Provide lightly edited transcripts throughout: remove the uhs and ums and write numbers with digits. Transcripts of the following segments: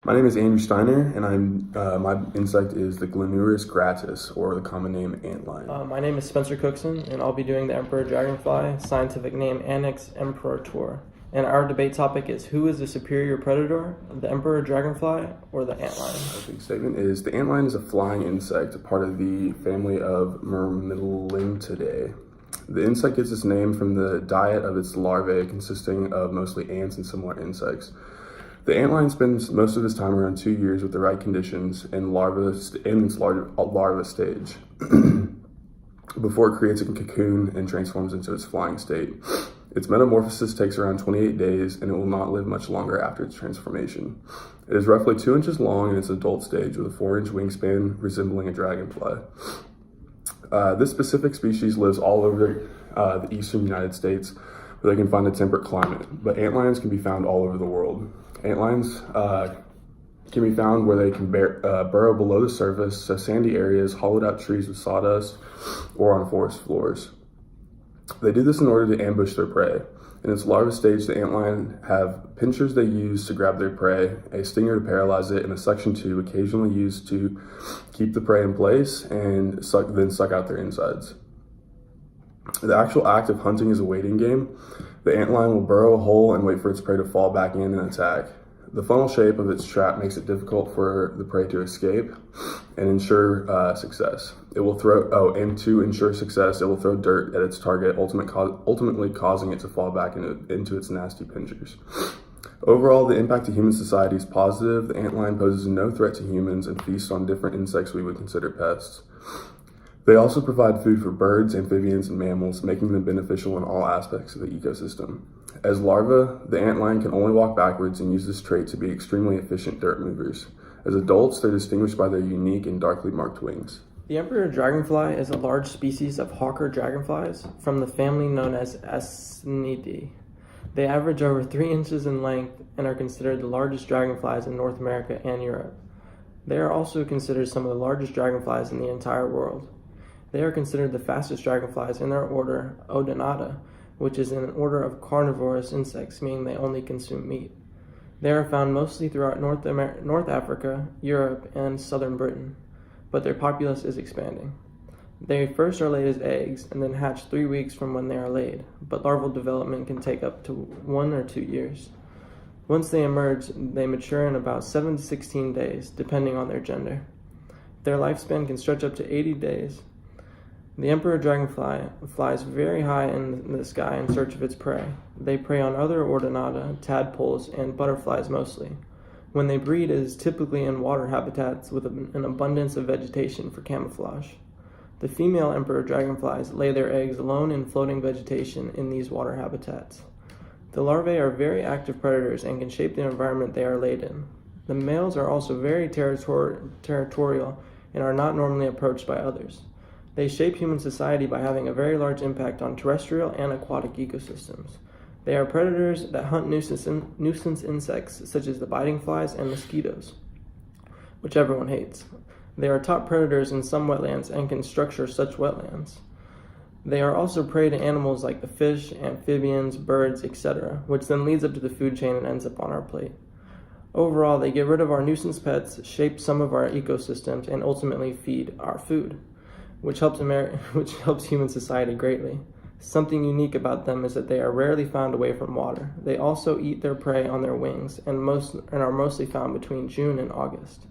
My name is Andrew Steiner, and my insect is the Glenuris gratis, or the common name antlion. My name is Spencer Cookson, and I'll be doing the Emperor Dragonfly, scientific name Anax imperator. And our debate topic is, who is the superior predator, the Emperor Dragonfly or the antlion? My big statement is the antlion is a flying insect, a part of the family of Myrmidolinthidae. The insect gets its name from the diet of its larvae, consisting of mostly ants and similar insects. The antlion spends most of its time, around 2 years, with the right conditions in its larva stage before it creates a cocoon and transforms into its flying state. Its metamorphosis takes around 28 days, and it will not live much longer after its transformation. It is roughly 2 inches long in its adult stage, with a 4-inch wingspan resembling a dragonfly. This specific species lives all over the eastern United States, where they can find a temperate climate, but antlions can be found all over the world. Antlions can be found where they can burrow below the surface, so sandy areas, hollowed out trees with sawdust, or on forest floors. They do this in order to ambush their prey. In its larva stage, the antlion have pincers they use to grab their prey, a stinger to paralyze it, and a suction tube occasionally used to keep the prey in place and then suck out their insides. The actual act of hunting is a waiting game. The antlion will burrow a hole and wait for its prey to fall back in and attack. The funnel shape of its trap makes it difficult for the prey to escape and ensure success. To ensure success, it will throw dirt at its target, ultimately causing it to fall back into its nasty pincers. Overall, the impact to human society is positive. The antlion poses no threat to humans and feasts on different insects we would consider pests. They also provide food for birds, amphibians, and mammals, making them beneficial in all aspects of the ecosystem. As larvae, the antlion can only walk backwards and use this trait to be extremely efficient dirt movers. As adults, they're distinguished by their unique and darkly marked wings. The Emperor Dragonfly is a large species of hawker dragonflies from the family known as Asinidae. They average over 3 inches in length and are considered the largest dragonflies in North America and Europe. They are also considered some of the largest dragonflies in the entire world. They are considered the fastest dragonflies in their order, Odonata, which is an order of carnivorous insects, meaning they only consume meat. They are found mostly throughout North Africa, Europe, and southern Britain, but their populace is expanding. They first are laid as eggs and then hatch 3 weeks from when they are laid, but larval development can take up to 1 or 2 years. Once they emerge, they mature in about 7 to 16 days, depending on their gender. Their lifespan can stretch up to 80 days. The Emperor Dragonfly flies very high in the sky in search of its prey. They prey on other Odonata, tadpoles, and butterflies mostly. When they breed, it is typically in water habitats with an abundance of vegetation for camouflage. The female Emperor Dragonflies lay their eggs alone in floating vegetation in these water habitats. The larvae are very active predators and can shape the environment they are laid in. The males are also very territorial and are not normally approached by others. They shape human society by having a very large impact on terrestrial and aquatic ecosystems. They are predators that hunt nuisance insects such as the biting flies and mosquitoes, which everyone hates. They are top predators in some wetlands and can structure such wetlands. They are also prey to animals like the fish, amphibians, birds, etc., which then leads up to the food chain and ends up on our plate. Overall, they get rid of our nuisance pets, shape some of our ecosystems, and ultimately feed our food, which helps human society greatly. Something unique about them is that they are rarely found away from water. They also eat their prey on their wings and are mostly found between June and August.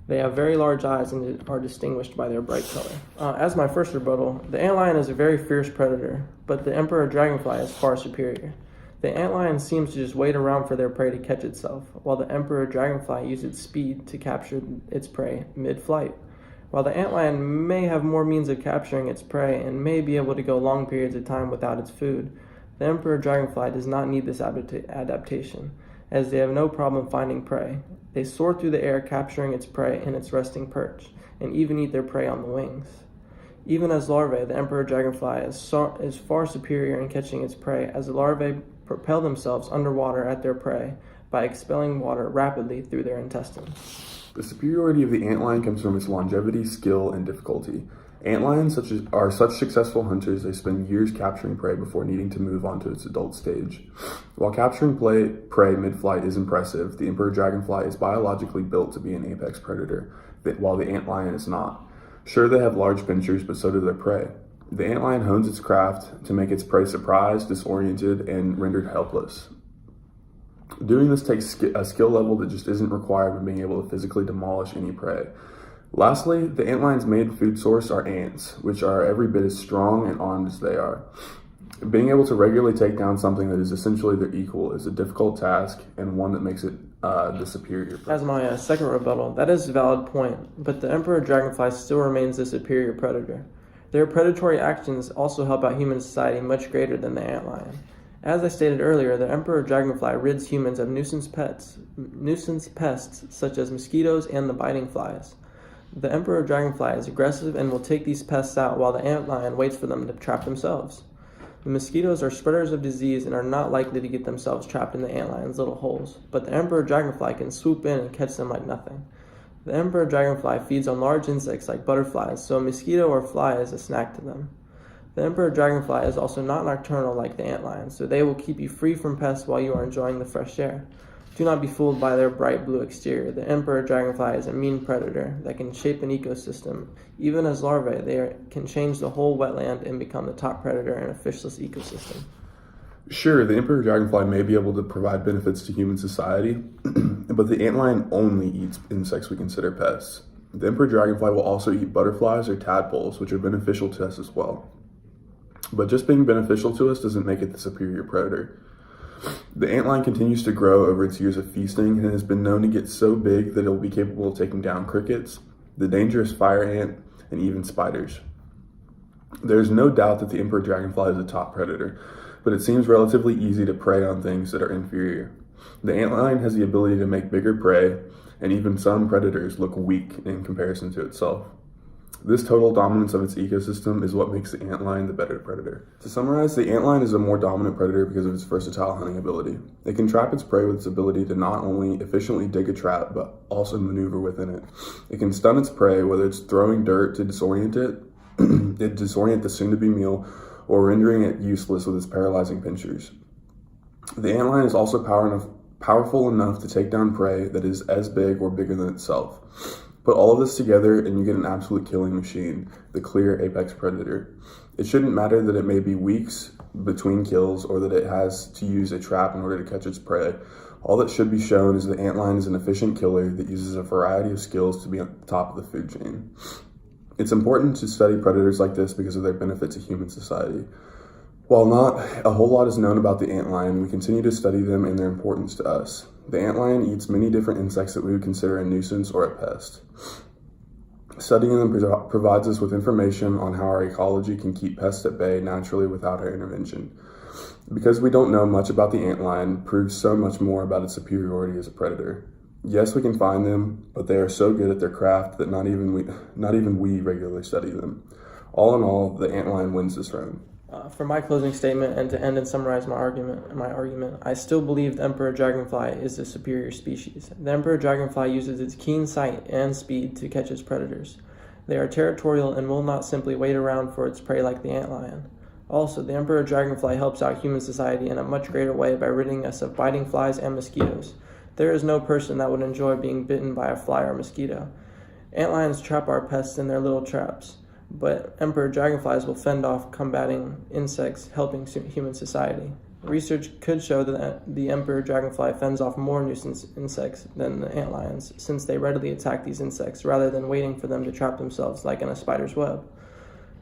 They have very large eyes and are distinguished by their bright color. As my first rebuttal, the antlion is a very fierce predator, but the Emperor Dragonfly is far superior. The antlion seems to just wait around for their prey to catch itself, while the Emperor Dragonfly uses its speed to capture its prey mid-flight. While the antlion may have more means of capturing its prey and may be able to go long periods of time without its food, the Emperor Dragonfly does not need this adaptation, as they have no problem finding prey. They soar through the air, capturing its prey in its resting perch, and even eat their prey on the wings. Even as larvae, the Emperor Dragonfly is far superior in catching its prey, as the larvae propel themselves underwater at their prey by expelling water rapidly through their intestines. The superiority of the antlion comes from its longevity, skill, and difficulty. Antlions are such successful hunters they spend years capturing prey before needing to move on to its adult stage. While capturing prey mid-flight is impressive, the emperor dragonfly is biologically built to be an apex predator, while the antlion is not. Sure, they have large pincers, but so do their prey. The antlion hones its craft to make its prey surprised, disoriented, and rendered helpless. Doing this takes a skill level that just isn't required when being able to physically demolish any prey. Lastly, the antlion's main food source are ants, which are every bit as strong and armed as they are. Being able to regularly take down something that is essentially their equal is a difficult task and one that makes it the superior. As my second rebuttal, that is a valid point, but the emperor dragonfly still remains the superior predator. Their predatory actions also help out human society much greater than the antlion. As I stated earlier, the emperor dragonfly rids humans of nuisance pests such as mosquitoes and the biting flies. The emperor dragonfly is aggressive and will take these pests out while the antlion waits for them to trap themselves. The mosquitoes are spreaders of disease and are not likely to get themselves trapped in the antlion's little holes, but the emperor dragonfly can swoop in and catch them like nothing. The emperor dragonfly feeds on large insects like butterflies, so a mosquito or fly is a snack to them. The emperor dragonfly is also not nocturnal like the antlion, so they will keep you free from pests while you are enjoying the fresh air. Do not be fooled by their bright blue exterior. The emperor dragonfly is a mean predator that can shape an ecosystem. Even as larvae, they can change the whole wetland and become the top predator in a fishless ecosystem. Sure, the emperor dragonfly may be able to provide benefits to human society, but the antlion only eats insects we consider pests. The emperor dragonfly will also eat butterflies or tadpoles, which are beneficial to us as well. But just being beneficial to us doesn't make it the superior predator. The antlion continues to grow over its years of feasting and has been known to get so big that it will be capable of taking down crickets, the dangerous fire ant, and even spiders. There is no doubt that the emperor dragonfly is a top predator, but it seems relatively easy to prey on things that are inferior. The antlion has the ability to make bigger prey, and even some predators look weak in comparison to itself. This total dominance of its ecosystem is what makes the antlion the better predator. To summarize, the antlion is a more dominant predator because of its versatile hunting ability. It can trap its prey with its ability to not only efficiently dig a trap, but also maneuver within it. It can stun its prey, whether it's throwing dirt to disorient it, disorient the soon-to-be meal, or rendering it useless with its paralyzing pincers. The antlion is also powerful enough to take down prey that is as big or bigger than itself. Put all of this together and you get an absolute killing machine, the clear apex predator. It shouldn't matter that it may be weeks between kills or that it has to use a trap in order to catch its prey. All that should be shown is that antlion is an efficient killer that uses a variety of skills to be on the top of the food chain. It's important to study predators like this because of their benefit to human society. While not a whole lot is known about the antlion, we continue to study them and their importance to us. The antlion eats many different insects that we would consider a nuisance or a pest. Studying them provides us with information on how our ecology can keep pests at bay naturally without our intervention. Because we don't know much about the antlion proves so much more about its superiority as a predator. Yes, we can find them, but they are so good at their craft that not even we regularly study them. All in all, the antlion wins this round. For my closing statement and to end and summarize my argument, I still believe the emperor dragonfly is the superior species. The emperor dragonfly uses its keen sight and speed to catch its predators. They are territorial and will not simply wait around for its prey like the antlion. Also, the emperor dragonfly helps out human society in a much greater way by ridding us of biting flies and mosquitoes. There is no person that would enjoy being bitten by a fly or mosquito. Antlions trap our pests in their little traps, but emperor dragonflies will fend off combating insects, helping human society. Research could show that the emperor dragonfly fends off more nuisance insects than the antlions, since they readily attack these insects rather than waiting for them to trap themselves like in a spider's web.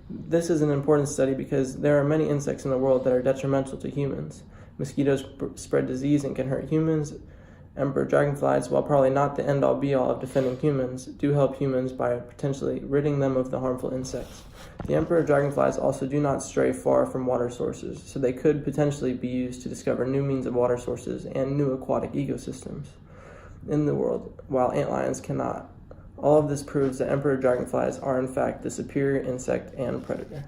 This is an important study because there are many insects in the world that are detrimental to humans. Mosquitoes spread disease and can hurt humans. Emperor dragonflies, while probably not the end-all be-all of defending humans, do help humans by potentially ridding them of the harmful insects. The emperor dragonflies also do not stray far from water sources, so they could potentially be used to discover new means of water sources and new aquatic ecosystems in the world, while antlions cannot. All of this proves that emperor dragonflies are in fact the superior insect and predator.